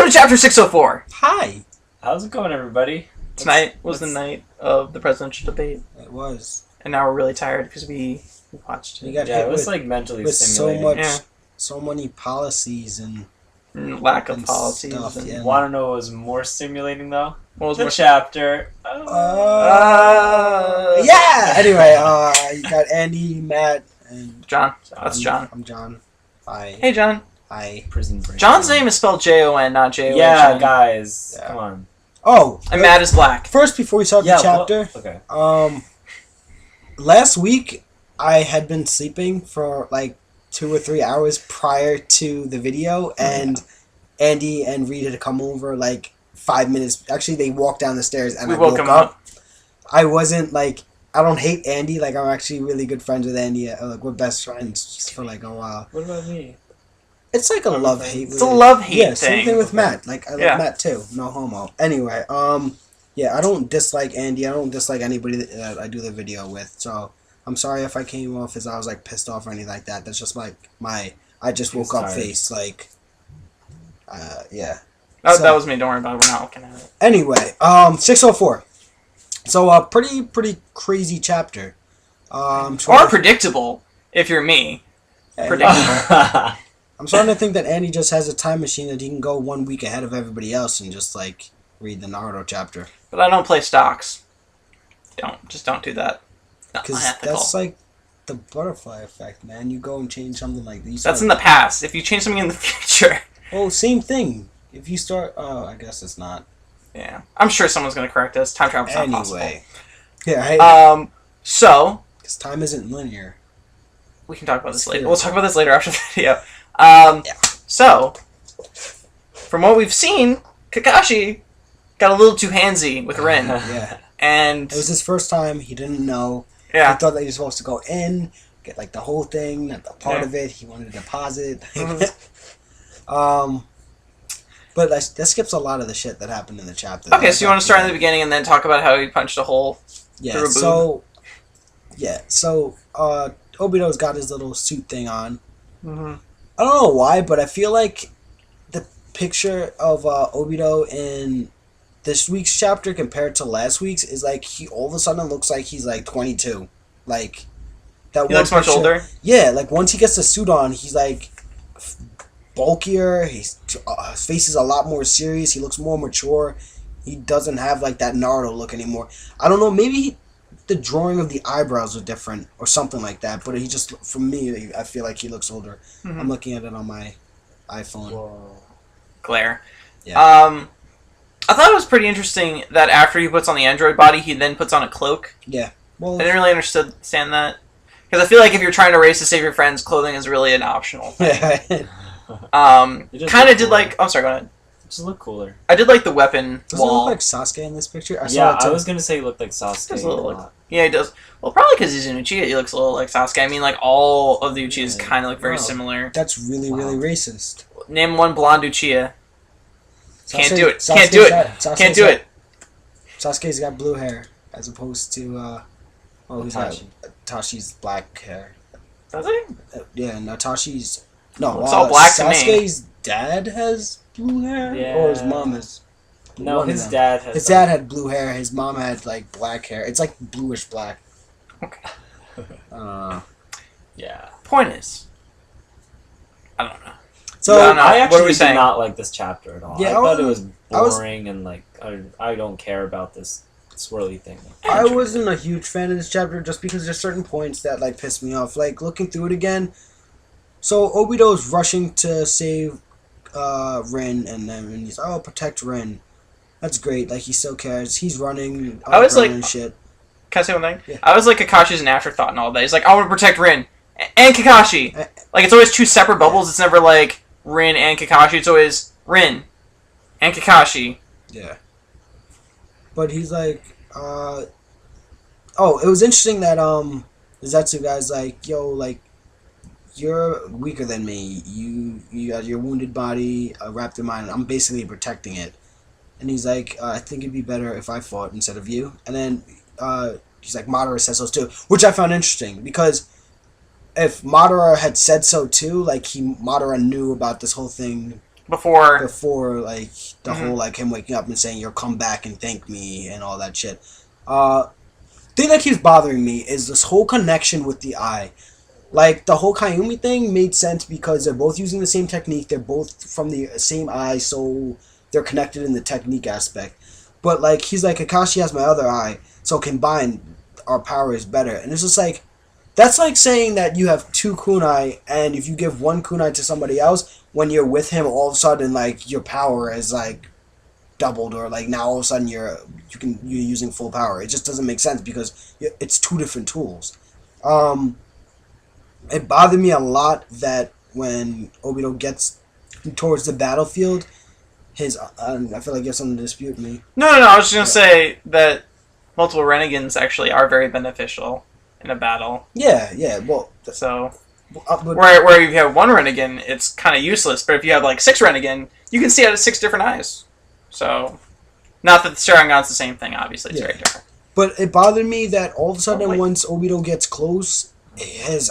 to chapter 604. Hi. How's it going, everybody? Tonight was the night of the presidential debate. It was. And now we're really tired because we watched it. We got Yeah, hit it was with, like mentally with stimulating. so many policies and lack of and policies. stuff, and yeah. Want to know what was more stimulating, though? What was The more chapter. yeah. Anyway, you got Andy, Matt, and John. That's John. I'm John. Hi. Hey, John. Hi. Prison break. John's name is spelled Jon, not J-O-H-N. Yeah, guys. Yeah. Come on. Oh, And Matt is black. first, before we start the chapter, Okay. last week I had been sleeping for like 2 or 3 hours prior to the video, and Andy and Reed had come over like 5 minutes. Actually, they walked down the stairs, and We I woke woke him up. I wasn't like, I don't hate Andy. Like, I'm actually really good friends with Andy. Like, we're best friends just for like a while. What about me? It's like a love-hate. It's a love-hate Yeah, thing. same thing with Matt. Like, I love Yeah. Matt too. No homo. Anyway, yeah, I don't dislike Andy. I don't dislike anybody that I do the video with. So I'm sorry if I came off as I was like pissed off or anything like that. That's just like my I just woke up face. Like, yeah. That was me. Don't worry about it. We're not looking at it. Anyway, 604. So pretty crazy chapter. Or predictable, if you're me. Predictable. I'm starting to think that Andy just has a time machine that he can go 1 week ahead of everybody else and just like read the Naruto chapter. But I don't play stocks. Don't do that. Not Because unethical. that's like the butterfly effect, man. You go and change something like these. That's in the past. If you change something in the future. Oh, same thing. If you start, I guess it's not. Yeah. I'm sure someone's going to correct us. Time travel's not possible. Anyway. Yeah, So, because time isn't linear. we can talk about this later. Spherical. We'll talk about this later after the video. Yeah. So, from what we've seen, Kakashi got a little too handsy with Rin. Yeah. And It was his first time. He didn't know. yeah. He thought that he was supposed to go in, get like the whole thing, not the part of it. He wanted to deposit. But that skips a lot of the shit that happened in the chapter. Okay, so you want to start in the beginning and then talk about how he punched a hole Yeah. through a boob? So Obito's got his little suit thing on. Mm-hmm. I don't know why, but I feel like the picture of Obito in this week's chapter compared to last week's is like he all of a sudden looks like he's like 22. Like that. He looks much older? Yeah, like once he gets the suit on, he's like bulkier. His face is a lot more serious. He looks more mature. He doesn't have like that Naruto look anymore. I don't know. Maybe the drawing of the eyebrows are different or something like that. But he just, for me, I feel like he looks older. Mm-hmm. I'm looking at it on my iPhone. Whoa. Glare. Yeah. I thought it was pretty interesting that after he puts on the android body, he then puts on a cloak. Yeah. Well, I didn't really understand that. Because I feel like if you're trying to race to save your friends, clothing is really an optional thing. Kind of did like... Oh, sorry, go ahead. Just look cooler. I did like the weapon does it look wall. like Sasuke in this picture? I was gonna say he looked like Sasuke. Does a little a like- lot. Yeah, he does. Well, probably because he's an Uchiha, he looks a little like Sasuke. I mean, like, all of the Uchihas kind of look very Wow. similar. That's really, really racist. Name one blonde Uchiha. Can't Sasuke- do it. Sasuke's Can't do it. Sasuke's Can't do got- it. Sasuke's got blue hair as opposed to, who's that? Itachi. Itachi's black hair. Does he? Yeah, Natashi's... No, It's all black to me. Sasuke's dad has blue hair? Or his Yeah. mom has... No, one of his them. dad has. His dad had blue hair, his mom had, like, black hair. It's, like, bluish black. Okay. Yeah. Point is, I don't know. So, No, no. I what are actually we did saying? not like this chapter at all. Yeah, I thought it was I was- boring and like I don't care about this swirly thing. I wasn't a huge fan of this chapter just because there's certain points that, like, pissed me off. Like, looking through it again, so Obito's rushing to save Rin, and he's, protect Rin. That's great. Like, he still cares. He's running. I was like- and shit. Can I say one thing? Yeah. I was like Kakashi's an afterthought and all that. He's like, I want to protect Rin and Kakashi. Eh. Like, it's always two separate bubbles. It's never like Rin and Kakashi. It's always Rin and Kakashi. Yeah. But he's like, it was interesting that, the Zetsu guy's like, yo, like, you're weaker than me. You got your wounded body wrapped in mine. I'm basically protecting it. And he's like, I think it'd be better if I fought instead of you. And then, he's like, Madara says so too. Which I found interesting, because if Madara had said so too, like, Madara knew about this whole thing before like the whole like him waking up and saying you'll come back and thank me and all that shit. Thing that keeps bothering me is this whole connection with the eye. Like, the whole Kayumi thing made sense because they're both using the same technique. They're both from the same eye, so they're connected in the technique aspect. But, like, he's like, Kakashi has my other eye, so combined, our power is better. And it's just like, that's like saying that you have two kunai, and if you give one kunai to somebody else, when you're with him, all of a sudden, like, your power is, like, doubled, or, like, now all of a sudden you're using full power. It just doesn't make sense because it's two different tools. It bothered me a lot that when Obito gets towards the battlefield, his I feel like you have something to dispute me. No. I was just gonna say that multiple renegades actually are very beneficial in a battle. Yeah. Well, so where if you have one renegade, it's kind of useless. But if you have like 6 renegade, you can see out of 6 different eyes. So, not that the Sharingan's the same thing. Obviously, it's very different. But it bothered me that all of a sudden, once Obito gets close, his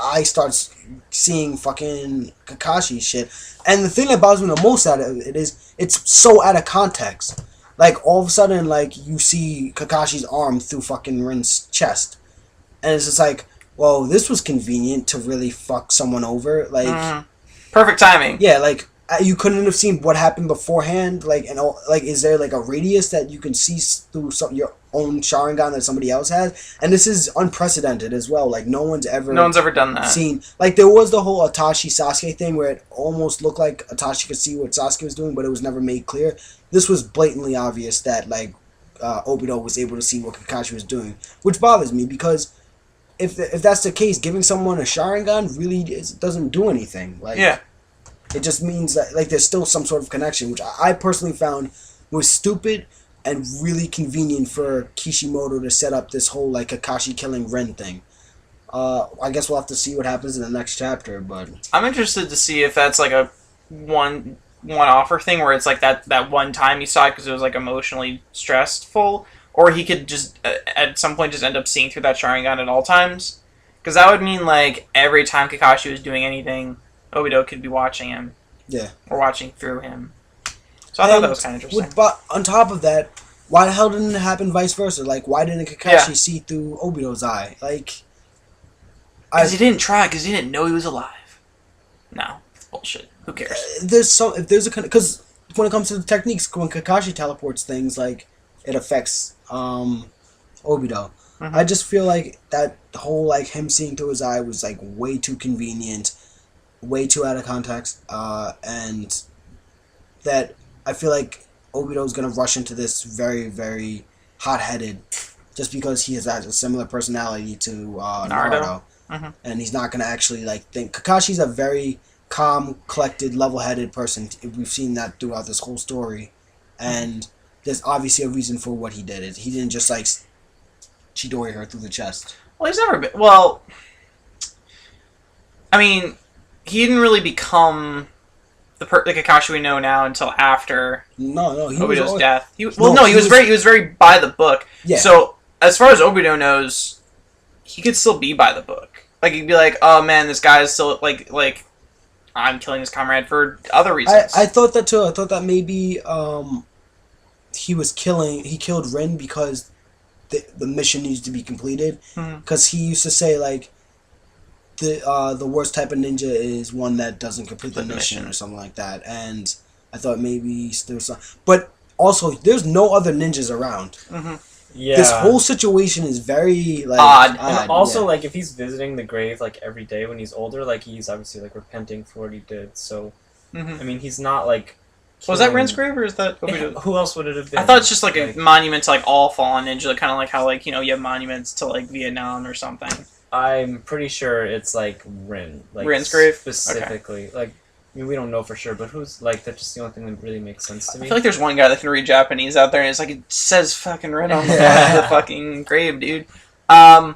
eye starts seeing fucking Kakashi shit. And the thing that bothers me the most out of it is it's so out of context. Like, all of a sudden, like, you see Kakashi's arm through fucking Rin's chest. And it's just like, well, this was convenient to really fuck someone over. Like, perfect timing. Yeah, like, you couldn't have seen what happened beforehand. Like, and all, like, is there like a radius that you can see through your own Sharingan that somebody else has? And this is unprecedented as well. Like, no one's ever done that. Seen, like, there was the whole Itachi Sasuke thing where it almost looked like Itachi could see what Sasuke was doing, but it was never made clear. This was blatantly obvious that, like, Obito was able to see what Kakashi was doing, which bothers me because if that's the case, giving someone a Sharingan really doesn't do anything. Like, yeah. It just means that, like, there's still some sort of connection, which I personally found was stupid and really convenient for Kishimoto to set up this whole, like, Kakashi killing Rin thing. I guess we'll have to see what happens in the next chapter, but I'm interested to see if that's, like, a one-offer thing where it's, like, that one time he saw it because it was, like, emotionally stressful, or he could just, at some point, just end up seeing through that Sharingan at all times. Because that would mean, like, every time Kakashi was doing anything, Obito could be watching him. Yeah. Or watching through him. So I thought that was kind of interesting. But on top of that, why the hell didn't it happen vice versa? Like, why didn't Kakashi see through Obito's eye? Like, because he didn't try, because he didn't know he was alive. No, it's bullshit. Who cares? Because when it comes to the techniques, when Kakashi teleports things, like, it affects Obito. Mm-hmm. I just feel like that whole, like, him seeing through his eye was, like, way too convenient, way too out of context, and that I feel like Obito's gonna rush into this very, very hot-headed, just because he has a similar personality to Naruto. Mm-hmm. And he's not gonna actually, like, think. Kakashi's a very calm, collected, level-headed person. We've seen that throughout this whole story, and there's obviously a reason for what he did. He didn't just, like, Chidori her through the chest. Well, he's never been. Well, I mean, he didn't really become the Kakashi we know now until after Obito's death. He was very by the book. Yeah. So as far as Obito knows, he could still be by the book. Like, he'd be like, "Oh man, this guy is still like I'm killing his comrade for other reasons." I thought that too. I thought that maybe he killed Rin because the mission needs to be completed. Because he used to say, like, the worst type of ninja is one that doesn't complete the mission or something like that. And I thought maybe there's some, but also there's no other ninjas around. Mm-hmm. Yeah, this whole situation is very, like, odd. And also, like, if he's visiting the grave, like, every day when he's older, like, he's obviously, like, repenting for what he did. So, I mean, he's not, like, was that Rin's grave, or is that Obito? Who else would it have been? I thought it's just like a monument to, like, all fallen ninja, kind of like how, like, you know, you have monuments to, like, Vietnam or something. I'm pretty sure it's, like, Rin. Like, Rin's grave? Specifically. Okay. Like, I mean, we don't know for sure, but who's, like, that's just the only thing that really makes sense to me. I feel like there's one guy that can read Japanese out there, and it's like, it says fucking Rin on the fucking grave, dude. Yeah,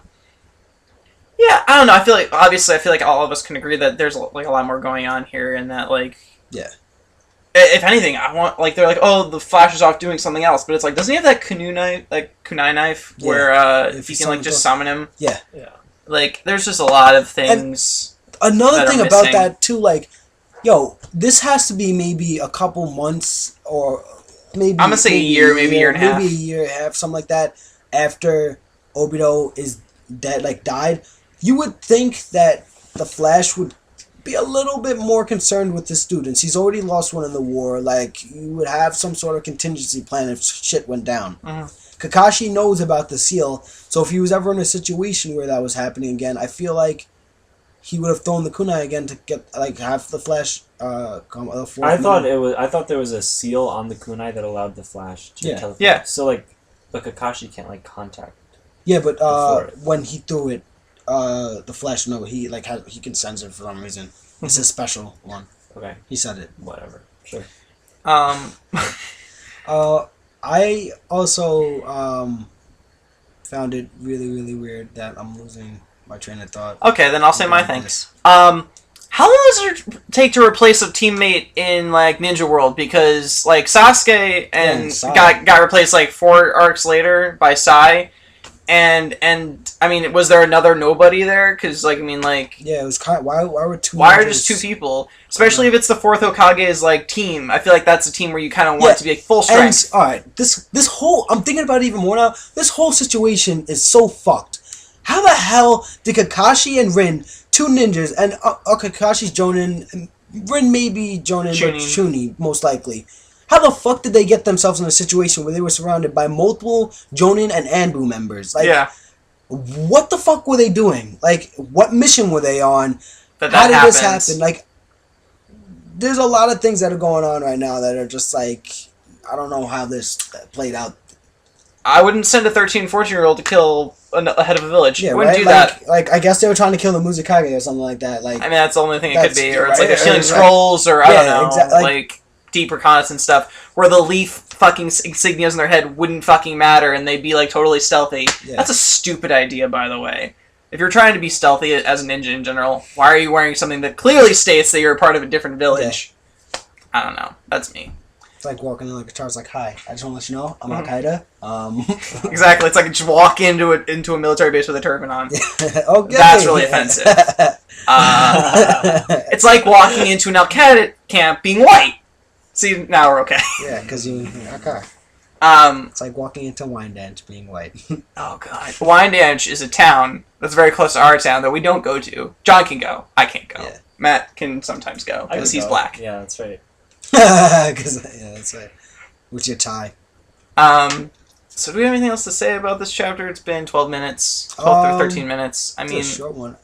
I don't know. I feel like all of us can agree that there's, like, a lot more going on here, and that, like... Yeah. If anything, I want, like, they're like, oh, the Flash is off doing something else, but it's like, doesn't he have that kunai knife, where you can, like, just summon him? Yeah. Like, there's just a lot of things. And another thing about that too, like, Yo, this has to be maybe a couple months or maybe... I'm going to say a year, maybe a year and a half. Maybe a year and a half, something like that, after Obito is dead, like, died. You would think that the Flash would be a little bit more concerned with the students. He's already lost one in the war. Like, you would have some sort of contingency plan if shit went down. Kakashi knows about the seal, so if he was ever in a situation where that was happening again, I feel like he would have thrown the kunai again to get have the Flash come. I thought there was a seal on the kunai that allowed the Flash to teleport. Yeah. So but Kakashi can't contact. Yeah, but when he threw it, the Flash he he can sense it for some reason. It's a special one. Okay. He said it. Whatever. Sure. I also found it really, really weird that I'm losing my train of thought. Okay, then I'll say my thanks. How long does it take to replace a teammate in Ninja World? Because Sasuke got replaced 4 arcs later by Sai, and I mean, was there another nobody there? Because yeah, it was kind of, why were two? Why are just 2 people? Especially if it's the 4th Hokage's team. I feel like that's a team where you kind of want to be full strength. And, all right, this whole, I'm thinking about it even more now. This whole situation is so fucked. How the hell did Kakashi and Rin, 2 ninjas, and Kakashi's Jonin, and Rin maybe Jonin, but Chunin most likely. How the fuck did they get themselves in a situation where they were surrounded by multiple Jonin and Anbu members? What the fuck were they doing? What mission were they on? How did this happen? There's a lot of things that are going on right now that are just I don't know how this played out. I wouldn't send a 13, 14-year-old to kill a head of a village. Yeah, I wouldn't do that. I guess they were trying to kill the Muzukage or something like that. I mean, that's the only thing it could be. Or it's stealing scrolls, or I don't know. Exactly. Deep reconnaissance stuff, where the leaf fucking insignias on their head wouldn't fucking matter, and they'd be totally stealthy. Yeah. That's a stupid idea, by the way. If you're trying to be stealthy as a ninja in general, why are you wearing something that clearly states that you're a part of a different village? Yeah. I don't know. That's me. It's like walking in the guitar's hi, I just want to let you know, I'm Al-Qaeda. Exactly. It's just walk into a military base with a turban on. Okay. That's really offensive. It's like walking into an Al-Qaeda camp being white. See, now we're okay. Yeah, because okay. It's like walking into Wyandanch being white. Oh, God. Wyandanch is a town that's very close to our town that we don't go to. John can go. I can't go. Yeah. Matt can sometimes go because he's black. Yeah, that's right. That's right. With your tie. So do we have anything else to say about this chapter? It's been 12 minutes. 12 through 13 minutes. I mean... It's a short one.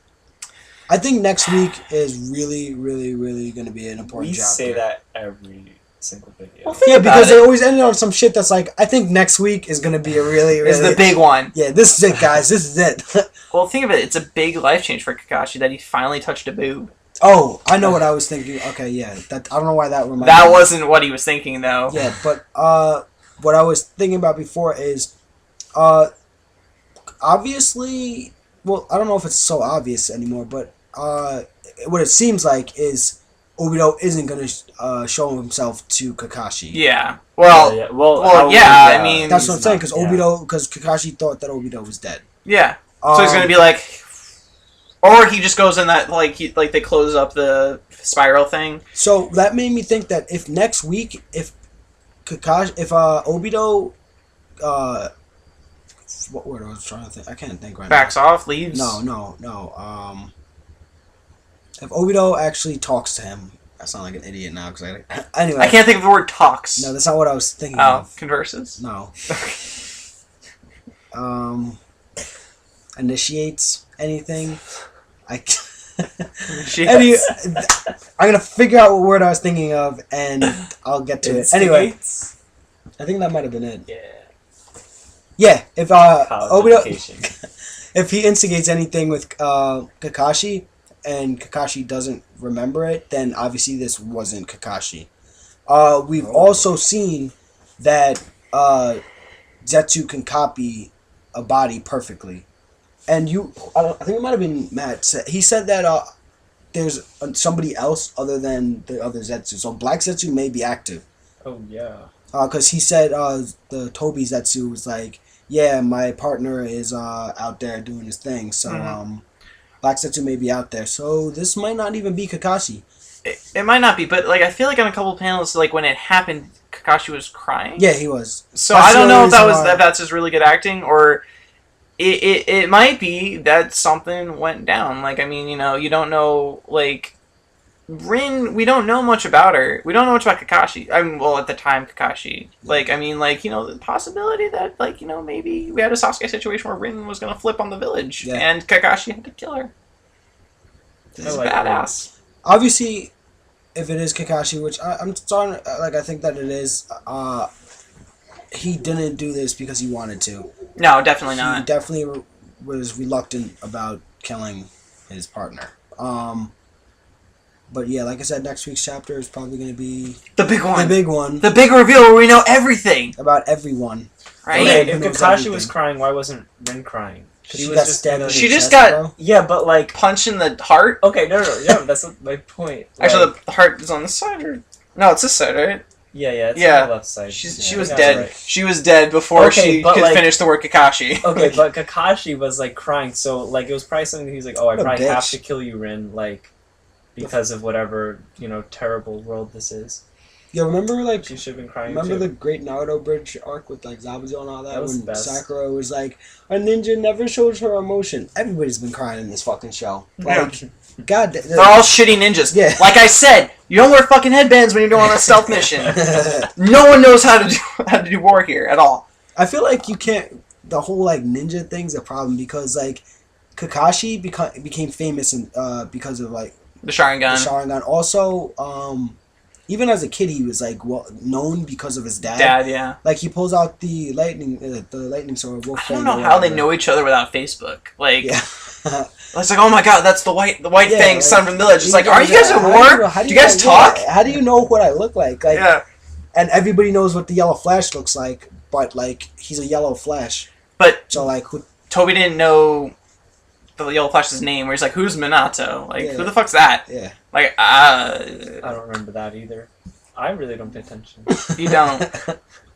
I think next week is really, really, really going to be an important chapter. We say that every single video. Well, because they always end on some shit that's I think next week is going to be a really, really... Is the big one. Yeah, this is it, guys. This is it. Well, think of it. It's a big life change for Kakashi that he finally touched a boob. Oh, I know what I was thinking. Okay, yeah. I don't know why that reminded me. That wasn't what he was thinking, though. Yeah, but what I was thinking about before is... obviously... Well, I don't know if it's so obvious anymore, but what it seems like is Obito isn't going to show himself to Kakashi. Yeah. Well, I mean... That's what I'm saying, because Kakashi thought that Obito was dead. Yeah. So he's going to be or he just goes in that, they close up the spiral thing. So that made me think that if next week, if Obito, what word I was trying to think, I can't think right now. Backs off, leaves? No. If Obito actually talks to him, I sound like an idiot now, because anyway. I can't think of the word talks. No, that's not what I was thinking of. Converses? No. Initiates anything. I'm gonna figure out what word I was thinking of, and I'll get to it. Anyway, I think that might have been it. Yeah. If Obito, if he instigates anything with Kakashi, and Kakashi doesn't remember it, then obviously this wasn't Kakashi. We've also seen that Zetsu can copy a body perfectly. And I think it might have been Matt. He said that there's somebody else other than the other Zetsu. So Black Zetsu may be active. Oh, yeah. Because he said the Toby Zetsu was yeah, my partner is out there doing his thing. So Black Zetsu may be out there. So this might not even be Kakashi. it might not be, but like I feel like on a couple of panels, like when it happened, Kakashi was crying. Yeah, he was. So I don't know if that's just really good acting, or it might be that something went down. Like, I mean, you don't know, like, Rin, we don't know much about her. We don't know much about Kakashi. I mean, well, at the time, Kakashi. Like, I mean, like, the possibility that, like, maybe we had a Sasuke situation where Rin was going to flip on the village, and Kakashi had to kill her. This is badass. Obviously, if it is Kakashi, which I'm starting, like, I think that it is, he didn't do this because he wanted to. No, definitely not. He definitely was reluctant about killing his partner. But yeah, like I said, next week's chapter is probably going to be... The big one. The big one. The big reveal where we know everything. About everyone. Right? Okay, if Kakashi was crying, why wasn't Rin crying? She was just stabbed in the chest, just got... bro. Yeah, but like... Punch in the heart? Okay, no, that's my point. Actually, the heart is on this side, or... No, it's this side, right? Yeah, it's on the left side. She was dead. Right. She was dead before she could finish the word Kakashi. Okay, but Kakashi was, like, crying, so, like, it was probably something he was like, oh, I probably have to kill you, Rin, like... Because of whatever, terrible world this is. Yeah, remember, like... She should have been crying, Remember the great Naruto bridge arc with, like, Zabuza and all that? When Sakura was like, a ninja never shows her emotion. Everybody's been crying in this fucking show. Like, God... They're all shitty ninjas. Yeah. Like I said, you don't wear fucking headbands when you're doing a stealth mission. No one knows how to do war here at all. I feel like you can't... The whole, like, ninja thing's a problem because, like, Kakashi became famous because of, like... The Sharingan. The Sharingan. Also, even as a kid, he was like known because of his dad. Dad, yeah. Like he pulls out the lightning sword. I don't know how they know each other without Facebook. Like, it's like, oh my god, that's the white thing, son from the village. It's like, are you guys at war? Do you guys talk? How do you know what I look like? Like, and everybody knows what the yellow flash looks like, but like he's a yellow flash. But so like, Toby didn't know the Yellow Flash's name, where he's like, who's Minato? Like, who the fuck's that? Yeah. Like, I don't remember that either. I really don't pay attention. You don't.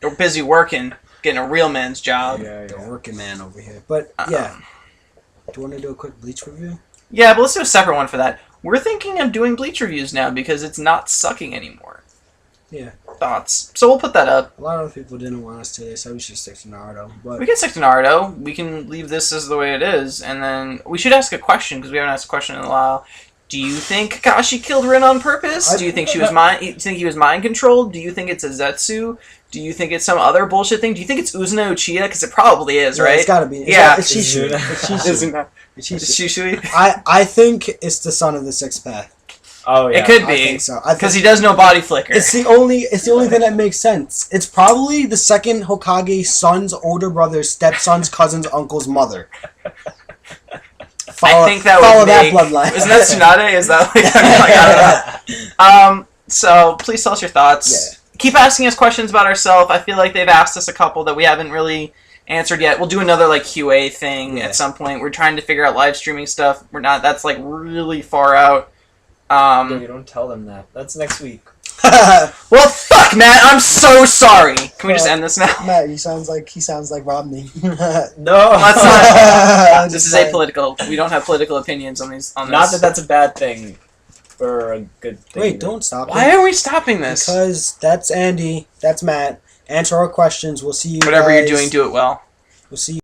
You're busy working, getting a real man's job. Yeah. The working man over here. But, yeah. Do you want to do a quick Bleach review? Yeah, but let's do a separate one for that. We're thinking of doing Bleach reviews now, because it's not sucking anymore. Yeah. Thoughts. So we'll put that up. A lot of people didn't want us to. They said we should stick to Naruto. But we can stick to Naruto. We can leave this as the way it is. And then we should ask a question, because we haven't asked a question in a while. Do you think Kakashi killed Rin on purpose? Do you think he was mind controlled? Do you think it's a Zetsu? Do you think it's some other bullshit thing? Do you think it's Uzuna Uchiha? Because it probably is, right? It's gotta be. It's Shishui. It's Shishui. I think it's the son of the Sixth Path. Oh yeah, it could be. I think so. Because he does know body flicker. It's the only thing that makes sense. It's probably the second Hokage's son's older brother's stepson's cousin's uncle's mother. I think that would make... bloodline. Isn't that Tsunade? Is that like I don't know. So please tell us your thoughts. Yeah. Keep asking us questions about ourselves. I feel like they've asked us a couple that we haven't really answered yet. We'll do another like QA thing at some point. We're trying to figure out live streaming stuff. We're not. That's like really far out. You don't tell them that. That's next week. Well, fuck, Matt. I'm so sorry. Can we just end this now? Matt, he sounds like Romney. No, that's not. This is apolitical. We don't have political opinions on these. Not that that's a bad thing, or a good thing. Wait, don't stop. Why are we stopping this? Because that's Andy. That's Matt. Answer our questions. We'll see you. Whatever you're doing, do it well. We'll see you.